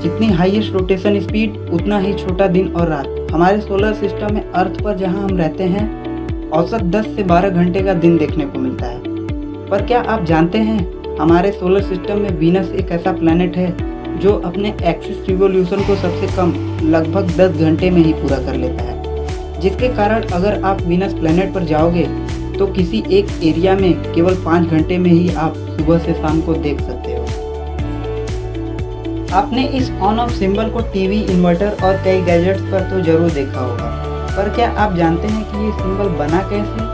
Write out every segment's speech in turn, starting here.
जितनी highest rotation speed उतना ही छोटा दिन और रात। हमारे सोलर सिस्टम में अर्थ पर जहां हम रहते हैं औसत 10 से 12 घंटे का दिन देखने को मिलता है। पर क्या आप जानते हैं हमारे सोलर सिस्टम में वीनस एक ऐसा प्लैनेट है जो अपने एक्सिस रिवॉल्यूशन को सबसे कम लगभग 10 घंटे में ही पूरा कर लेता है, जिसके कारण अगर आप वीनस प्लैनेट पर जाओगे तो किसी एक एरिया में केवल 5 घंटे में ही आप सुबह से शाम को देख सकते हो। आपने इस ऑन ऑफ सिंबल को टीवी, इन्वर्टर और कई गैजेट्स पर तो जरूर देखा होगा, पर क्या आप जानते हैं कि ये सिंबल बना कैसे?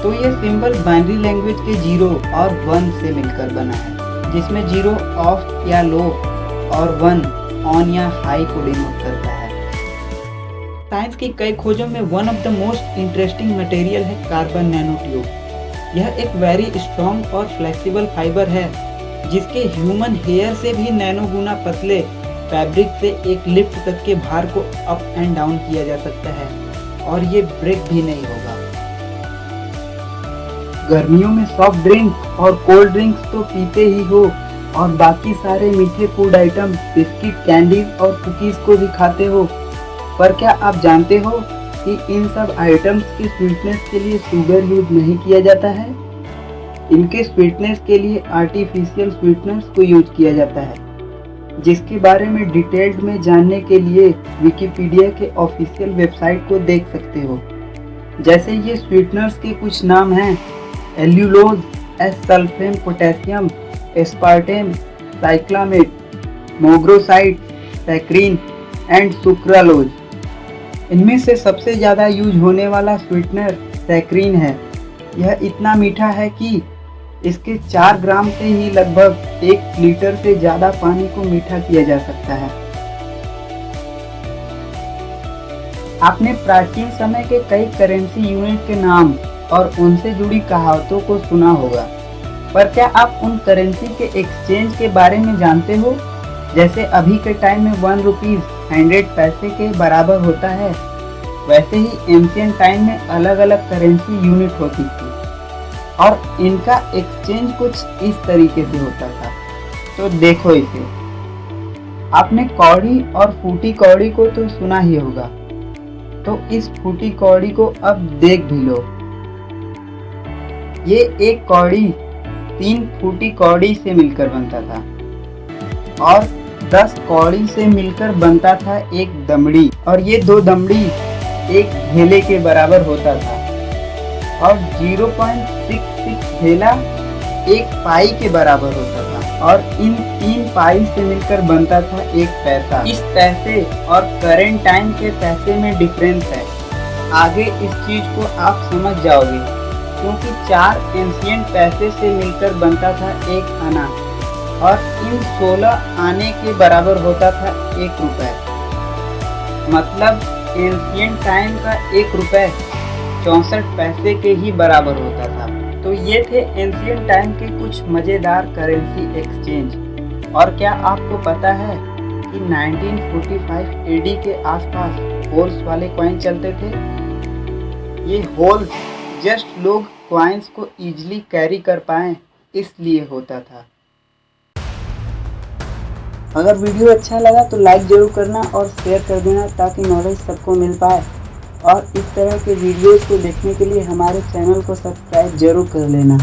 तो ये सिंबल बाइनरी लैंग्वेज के 0 और 1 से मिलकर बना है, जिसमें 0 ऑफ या लो और 1 ऑन या हाई को डिनोट करता है। साइंस की कई खोजों में one of the most interesting material है कार्बन नैनो ट्यूब। यह एक वेरी स्ट्रॉन्ग और फ्लेक्सिबल फाइबर है जिसके ह्यूमन हेयर से भी नैनो गुना पतले फैब्रिक से एक लिफ्ट तक के भार को अप एंड डाउन किया जा सकता है और ये ब्रेक भी नहीं होगा। गर्मियों में सॉफ्ट ड्रिंक और कोल्ड ड्रिंक्स तो पीते ही हो और बाकी सारे मीठे फूड आइटम, बिस्किट, कैंडीज और कुकीज को भी खाते हो, पर क्या आप जानते हो कि इन सब आइटम्स की स्वीटनेस के लिए शुगर यूज नहीं किया जाता है? इनके स्वीटनेस के लिए आर्टिफिशियल स्वीटनेस को यूज किया जाता है, जिसके बारे में डिटेल्ड में जानने के लिए विकिपीडिया के ऑफिशियल वेबसाइट को देख सकते हो। जैसे ये स्वीटनर्स के कुछ नाम हैं: allulose, acesulfame potassium, aspartame, cyclamate, mogroside, saccharin and sucralose. इनमें से सबसे ज़्यादा यूज होने वाला स्वीटनर सैक्रीन है। यह इतना मीठा है कि इसके 4 ग्राम से ही लगभग 1 लीटर से ज़्यादा पानी को मीठा किया जा सकता है। आपने प्राचीन समय के कई करेंसी यूनिट के नाम और उनसे जुड़ी कहावतों को सुना होगा, पर क्या आप उन करेंसी के एक्सचेंज के बारे में जानते हो? जैसे अभी के टाइम में 1 रुपीज़ 100 पैसे के बराबर होता है, वैसे ही एंशिएंट टाइम में अलग अलग करेंसी यूनिट होती थी और इनका एक्सचेंज कुछ इस तरीके से होता था। तो देखो इसे, आपने कौड़ी और फूटी कौड़ी को तो सुना ही होगा, तो इस फूटी कौड़ी को अब देख भी लो। ये एक कौड़ी 3 फूटी कौड़ी से मिलकर बनता था और 10 कौड़ी से मिलकर बनता था एक दमड़ी, और ये 2 दमड़ी एक ढेले के बराबर होता था और 0.66 ढेला 1 पाई के बराबर होता था और इन 3 पाई से मिलकर बनता था एक पैसा। इस पैसे और करेंट टाइम के पैसे में डिफरेंस है। आगे इस चीज को आप समझ जाओगे, क्योंकि 4 एंशिएंट पैसे से मिलकर बनता था एक आना और इन 16 आने के बराबर होता था 1 रुपए। मतलब एंशिएंट टाइम का 1 रुपए 64 पैसे के ही बराबर होता था। तो ये थे एंशिएंट टाइम के कुछ मज़ेदार करेंसी एक्सचेंज। और क्या आपको पता है कि 1945 एडी के आसपास होल्स वाले कॉइन चलते थे? ये होल्स जस्ट लोग कॉइन्स को ईजिली कैरी कर पाएँ इसलिए होता था। अगर वीडियो अच्छा लगा तो लाइक ज़रूर करना और शेयर कर देना ताकि नॉलेज सबको मिल पाए, और इस तरह के वीडियोज़ को देखने के लिए हमारे चैनल को सब्सक्राइब जरूर कर लेना।